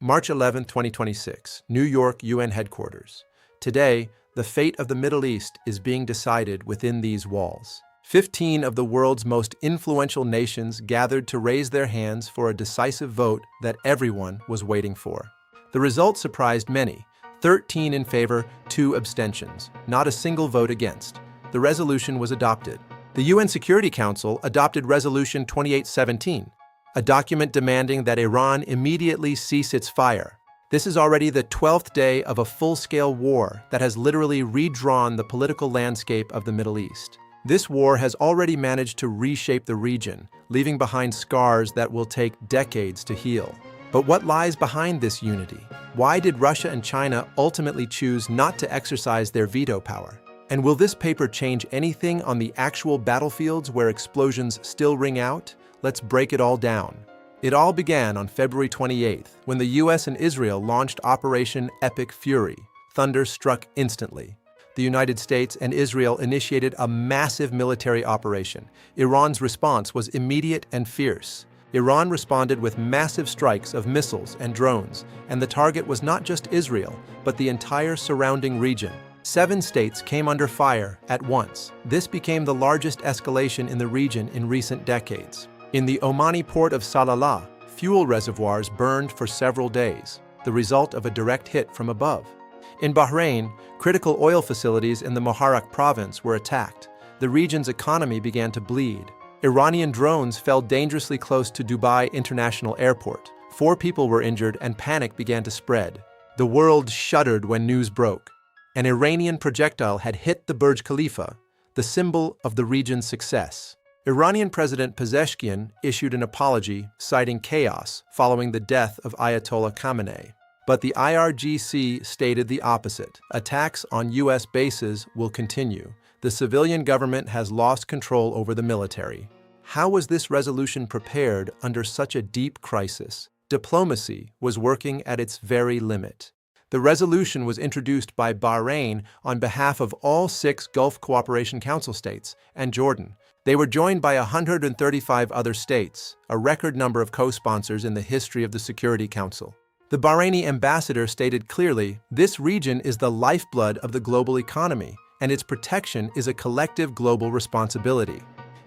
March 11, 2026, New York UN headquarters. Today, the fate of the Middle East is being decided within these walls. 15 of the world's most influential nations gathered to raise their hands for a decisive vote that everyone was waiting for. The result surprised many: 13 in favor, 2 abstentions, not a single vote against. The resolution was adopted. The UN Security Council adopted Resolution 2817, a document demanding that Iran immediately cease its fire. This is already the 12th day of a full-scale war that has literally redrawn the political landscape of the Middle East. This war has already managed to reshape the region, leaving behind scars that will take decades to heal. But what lies behind this unity? Why did Russia and China ultimately choose not to exercise their veto power? And will this paper change anything on the actual battlefields where explosions still ring out? Let's break it all down. It all began on February 28th, when the US and Israel launched Operation Epic Fury. Thunder struck instantly. The United States and Israel initiated a massive military operation. Iran's response was immediate and fierce. Iran responded with massive strikes of missiles and drones, and the target was not just Israel, but the entire surrounding region. 7 states came under fire at once. This became the largest escalation in the region in recent decades. In the Omani port of Salalah, fuel reservoirs burned for several days, the result of a direct hit from above. In Bahrain, critical oil facilities in the Muharraq province were attacked. The region's economy began to bleed. Iranian drones fell dangerously close to Dubai International Airport. 4 people were injured and panic began to spread. The world shuddered when news broke. An Iranian projectile had hit the Burj Khalifa, the symbol of the region's success. Iranian President Pezeshkian issued an apology, citing chaos following the death of Ayatollah Khamenei. But the IRGC stated the opposite. Attacks on U.S. bases will continue. The civilian government has lost control over the military. How was this resolution prepared under such a deep crisis? Diplomacy was working at its very limit. The resolution was introduced by Bahrain on behalf of all 6 Gulf Cooperation Council states and Jordan. They were joined by 135 other states, a record number of co-sponsors in the history of the Security Council. The Bahraini ambassador stated clearly, "This region is the lifeblood of the global economy, and its protection is a collective global responsibility."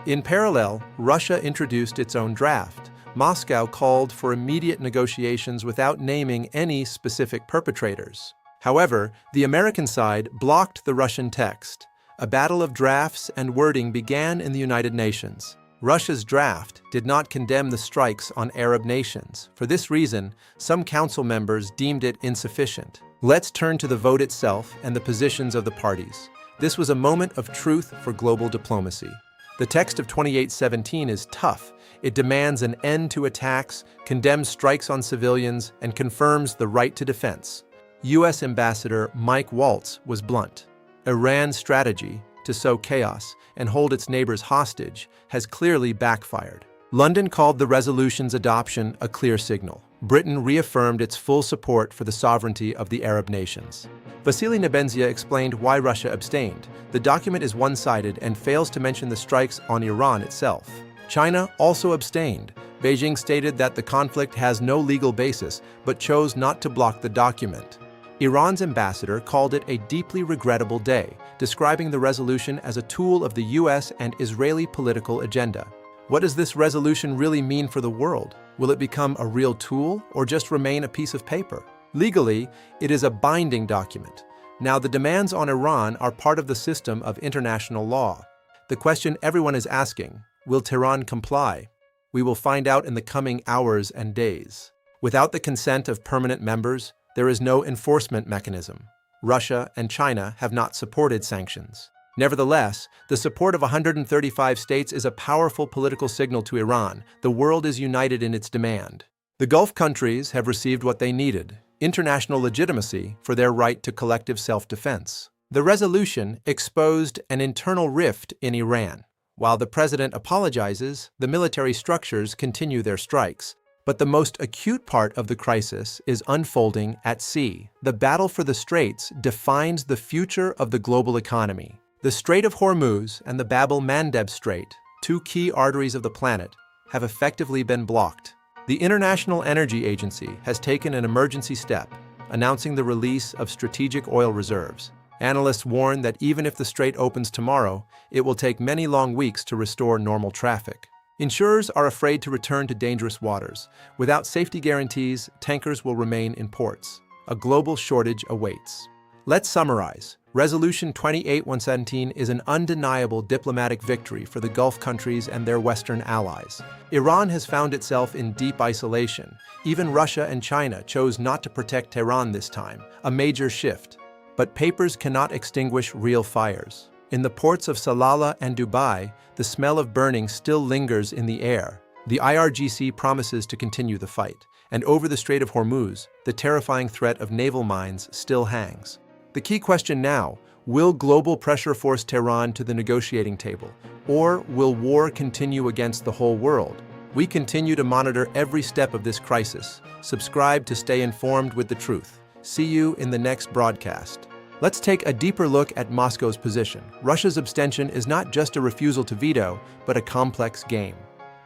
In parallel, Russia introduced its own draft. Moscow called for immediate negotiations without naming any specific perpetrators. However, the American side blocked the Russian text. A battle of drafts and wording began in the United Nations. Russia's draft did not condemn the strikes on Arab nations. For this reason, some council members deemed it insufficient. Let's turn to the vote itself and the positions of the parties. This was a moment of truth for global diplomacy. The text of 2817 is tough. It demands an end to attacks, condemns strikes on civilians, and confirms the right to defense. U.S. Ambassador Mike Waltz was blunt. Iran's strategy to sow chaos and hold its neighbors hostage has clearly backfired. London called the resolution's adoption a clear signal. Britain reaffirmed its full support for the sovereignty of the Arab nations. Vasily Nebenzia explained why Russia abstained. The document is one-sided and fails to mention the strikes on Iran itself. China also abstained. Beijing stated that the conflict has no legal basis, but chose not to block the document. Iran's ambassador called it a deeply regrettable day, describing the resolution as a tool of the US and Israeli political agenda. What does this resolution really mean for the world? Will it become a real tool or just remain a piece of paper? Legally, it is a binding document. Now, the demands on Iran are part of the system of international law. The question everyone is asking, will Tehran comply? We will find out in the coming hours and days. Without the consent of permanent members, there is no enforcement mechanism. Russia and China have not supported sanctions. Nevertheless, the support of 135 states is a powerful political signal to Iran. The world is united in its demand. The Gulf countries have received what they needed: international legitimacy for their right to collective self-defense. The resolution exposed an internal rift in Iran. While the president apologizes, the military structures continue their strikes. But the most acute part of the crisis is unfolding at sea. The battle for the straits defines the future of the global economy. The Strait of Hormuz and the Bab el-Mandeb Strait, 2 key arteries of the planet, have effectively been blocked. The International Energy Agency has taken an emergency step, announcing the release of strategic oil reserves. Analysts warn that even if the strait opens tomorrow, it will take many long weeks to restore normal traffic. Insurers are afraid to return to dangerous waters. Without safety guarantees, tankers will remain in ports. A global shortage awaits. Let's summarize. Resolution 28117 is an undeniable diplomatic victory for the Gulf countries and their Western allies. Iran has found itself in deep isolation. Even Russia and China chose not to protect Tehran this time, a major shift. But papers cannot extinguish real fires. In the ports of Salalah and Dubai, the smell of burning still lingers in the air. The IRGC promises to continue the fight, and over the Strait of Hormuz, the terrifying threat of naval mines still hangs. The key question now, will global pressure force Tehran to the negotiating table, or will war continue against the whole world? We continue to monitor every step of this crisis. Subscribe to stay informed with the truth. See you in the next broadcast. Let's take a deeper look at Moscow's position. Russia's abstention is not just a refusal to veto, but a complex game.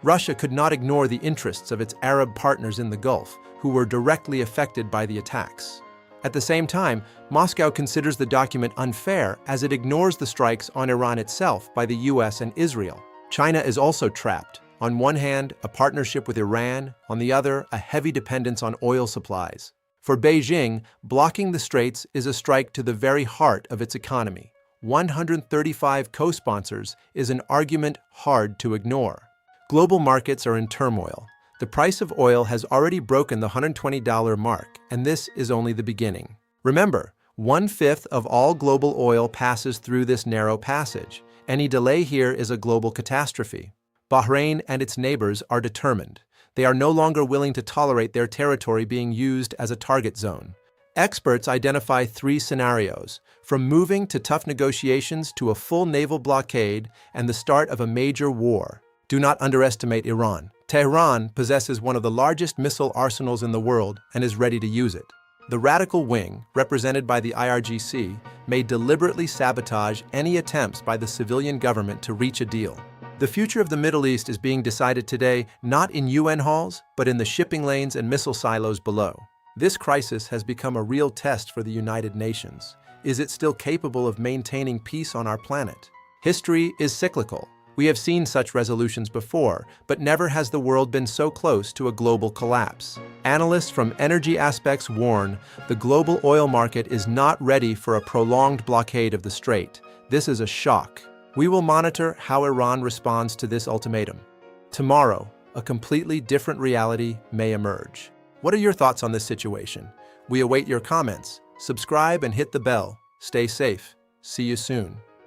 Russia could not ignore the interests of its Arab partners in the Gulf, who were directly affected by the attacks. At the same time, Moscow considers the document unfair as it ignores the strikes on Iran itself by the US and Israel. China is also trapped. On one hand, a partnership with Iran, on the other, a heavy dependence on oil supplies. For Beijing, blocking the straits is a strike to the very heart of its economy. 135 co-sponsors is an argument hard to ignore. Global markets are in turmoil. The price of oil has already broken the $120 mark, and this is only the beginning. Remember, 1/5 of all global oil passes through this narrow passage. Any delay here is a global catastrophe. Bahrain and its neighbors are determined. They are no longer willing to tolerate their territory being used as a target zone. Experts identify 3 scenarios, from moving to tough negotiations to a full naval blockade and the start of a major war. Do not underestimate Iran. Tehran possesses one of the largest missile arsenals in the world and is ready to use it. The radical wing, represented by the IRGC, may deliberately sabotage any attempts by the civilian government to reach a deal. The future of the Middle East is being decided today not in UN halls, but in the shipping lanes and missile silos below. This crisis has become a real test for the United Nations. Is it still capable of maintaining peace on our planet? History is cyclical. We have seen such resolutions before, but never has the world been so close to a global collapse. Analysts from Energy Aspects warn the global oil market is not ready for a prolonged blockade of the strait. This is a shock. We will monitor how Iran responds to this ultimatum. Tomorrow, a completely different reality may emerge. What are your thoughts on this situation? We await your comments. Subscribe and hit the bell. Stay safe. See you soon.